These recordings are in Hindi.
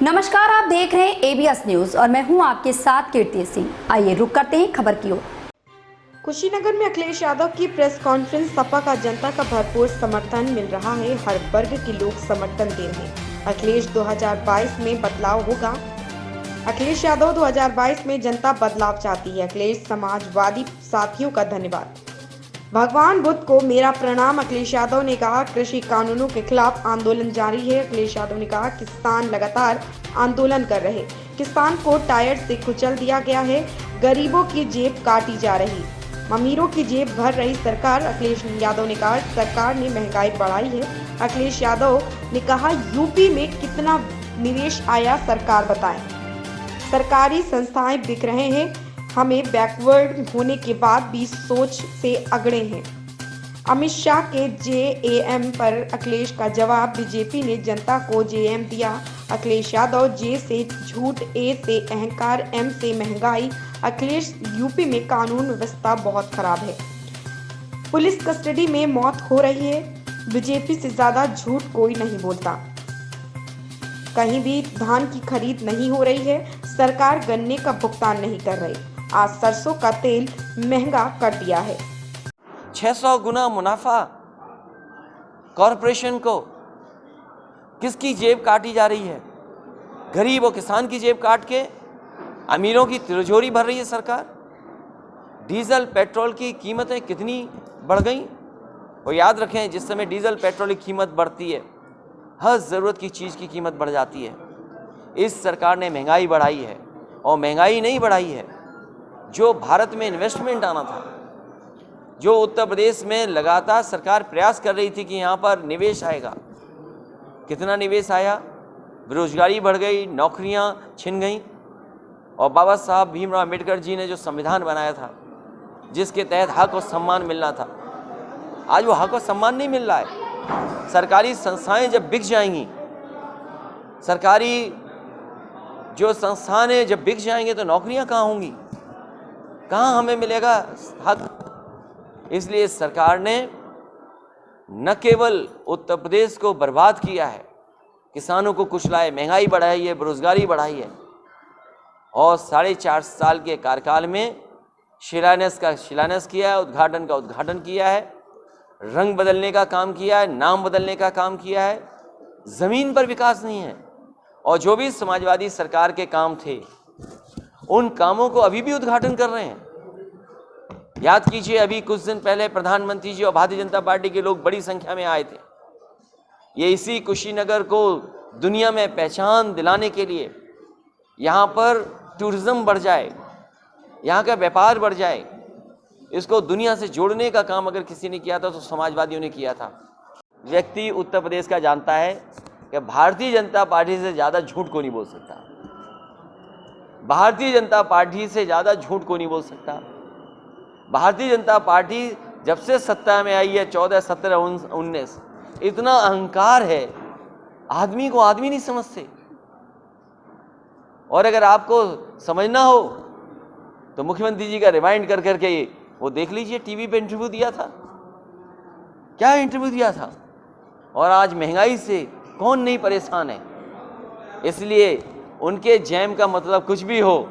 नमस्कार, आप देख रहे हैं एबीएस न्यूज और मैं हूं आपके साथ कीर्ति सिंह। आइए रुक करते हैं खबर की ओर। कुशीनगर में अखिलेश यादव की प्रेस कॉन्फ्रेंस। सपा का जनता का भरपूर समर्थन मिल रहा है, हर वर्ग के लोग समर्थन दे रहे हैं। अखिलेश 2022 में बदलाव होगा। अखिलेश यादव 2022 में जनता बदलाव चाहती है। अखिलेश समाजवादी साथियों का धन्यवाद। भगवान बुद्ध को मेरा प्रणाम। अखिलेश यादव ने कहा कृषि कानूनों के खिलाफ आंदोलन जारी है। अखिलेश यादव ने कहा किसान लगातार आंदोलन कर रहे, किसान को टायर से कुचल दिया गया है, गरीबों की जेब काटी जा रही, अमीरों की जेब भर रही सरकार। अखिलेश यादव ने कहा सरकार ने महंगाई बढ़ाई है। अखिलेश यादव ने कहा यूपी में कितना निवेश आया सरकार बताएं। सरकारी संस्थाएं बिक रहे हैं, हमें बैकवर्ड होने के बाद भी सोच से अगड़े हैं। अमित शाह के जेएम पर अखिलेश का जवाब। बीजेपी ने जनता को जेएम दिया। अखिलेश यादव जे से झूठ, ए से अहंकार, एम से महंगाई। अखिलेश यूपी में कानून व्यवस्था बहुत खराब है, पुलिस कस्टडी में मौत हो रही है। बीजेपी से ज्यादा झूठ कोई नहीं बोलता। कहीं भी धान की खरीद नहीं हो रही है, सरकार गन्ने का भुगतान नहीं कर रही। आज सरसों का तेल महंगा कर दिया है। 600 गुना मुनाफा कॉरपोरेशन को। किसकी जेब काटी जा रही है? गरीब और किसान की जेब काट के अमीरों की तिजोरी भर रही है सरकार। डीजल पेट्रोल की कीमतें कितनी बढ़ गई। और याद रखें, जिस समय डीजल पेट्रोल की कीमत बढ़ती है, हर ज़रूरत की चीज़ की कीमत बढ़ जाती है। इस सरकार ने महंगाई बढ़ाई है, और महंगाई नहीं बढ़ाई है, जो भारत में इन्वेस्टमेंट आना था, जो उत्तर प्रदेश में लगातार सरकार प्रयास कर रही थी कि यहाँ पर निवेश आएगा। कितना निवेश आया? बेरोजगारी बढ़ गई, नौकरियाँ छिन गईं। और बाबा साहब भीमराव अम्बेडकर जी ने जो संविधान बनाया था, जिसके तहत हक और सम्मान मिलना था, आज वो हक और सम्मान नहीं मिल रहा है। सरकारी संस्थाएं जब बिक जाएंगी, सरकारी जो संस्थान जब बिक जाएंगे, तो नौकरियां कहाँ होंगी? कहाँ हमें मिलेगा हक? इसलिए सरकार ने न केवल उत्तर प्रदेश को बर्बाद किया है, किसानों को कुचलाए, महंगाई बढ़ाई है, बेरोजगारी बढ़ाई है, और 4.5 साल के कार्यकाल में शिलान्यास का शिलान्यास किया है, उद्घाटन का उद्घाटन किया है, रंग बदलने का काम किया है, नाम बदलने का काम किया है। ज़मीन पर विकास नहीं है। और जो भी समाजवादी सरकार के काम थे, उन कामों को अभी भी उद्घाटन कर रहे हैं। याद कीजिए, अभी कुछ दिन पहले प्रधानमंत्री जी और भारतीय जनता पार्टी के लोग बड़ी संख्या में आए थे। ये इसी कुशीनगर को दुनिया में पहचान दिलाने के लिए, यहाँ पर टूरिज्म बढ़ जाए, यहाँ का व्यापार बढ़ जाए, इसको दुनिया से जोड़ने का काम अगर किसी ने किया था तो समाजवादियों ने किया था। व्यक्ति उत्तर प्रदेश का जानता है कि भारतीय जनता पार्टी से ज़्यादा झूठ को नहीं बोल सकता। भारतीय जनता पार्टी से ज़्यादा झूठ को नहीं बोल सकता। भारतीय जनता पार्टी जब से सत्ता में आई है, 14, 17, 19, इतना अहंकार है, आदमी को आदमी नहीं समझते। और अगर आपको समझना हो तो मुख्यमंत्री जी का रिमाइंड कर करके वो देख लीजिए, टीवी पे इंटरव्यू दिया था, क्या इंटरव्यू दिया था। और आज महंगाई से कौन नहीं परेशान है। इसलिए उनके जैम का मतलब कुछ भी हो,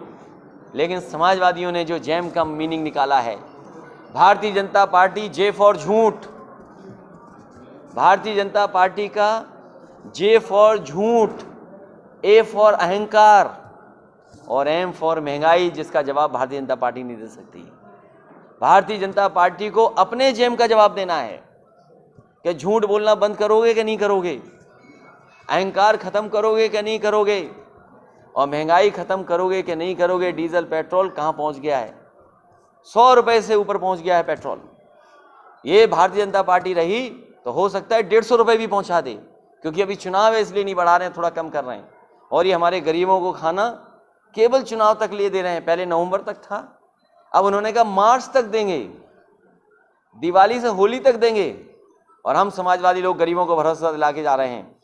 लेकिन समाजवादियों ने जो जैम का मीनिंग निकाला है, Bharatiya Janata party J for झूठ, भारतीय जनता पार्टी का जे फॉर झूठ, ए फॉर अहंकार और एम फॉर महंगाई, जिसका जवाब भारतीय जनता पार्टी नहीं दे सकती। भारतीय जनता पार्टी को अपने जेम का जवाब देना है कि झूठ बोलना बंद करोगे कि नहीं करोगे, अहंकार खत्म करोगे कि नहीं करोगे, और महंगाई खत्म करोगे कि नहीं करोगे। डीजल पेट्रोल कहाँ पहुँच गया है? 100 रुपये से ऊपर पहुँच गया है पेट्रोल। ये भारतीय जनता पार्टी रही तो हो सकता है 150 रुपये भी पहुँचा दे, क्योंकि अभी चुनाव है इसलिए नहीं बढ़ा रहे हैं, थोड़ा कम कर रहे हैं। और ये हमारे गरीबों को खाना केवल चुनाव तक लिए दे रहे हैं। पहले नवंबर तक था, अब उन्होंने कहा मार्च तक देंगे, दिवाली से होली तक देंगे। और हम समाजवादी लोग गरीबों को भरोसा दिला के जा रहे हैं,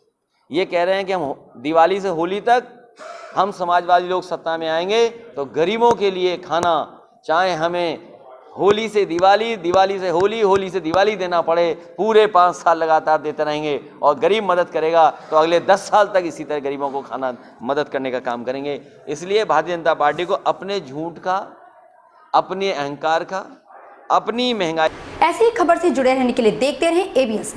ये कह रहे हैं कि हम दिवाली से होली तक हम समाजवादी लोग सत्ता में आएंगे तो गरीबों के लिए खाना, चाहे हमें होली से दिवाली, दिवाली से होली, होली से दिवाली देना पड़े, पूरे 5 साल लगातार देते रहेंगे और गरीब मदद करेगा तो अगले 10 साल तक इसी तरह गरीबों को खाना मदद करने का काम करेंगे। इसलिए भारतीय जनता पार्टी को अपने झूठ का, अपने अहंकार का, अपनी महंगाई ऐसी खबर से जुड़े रहने के लिए देखते रहें ABS।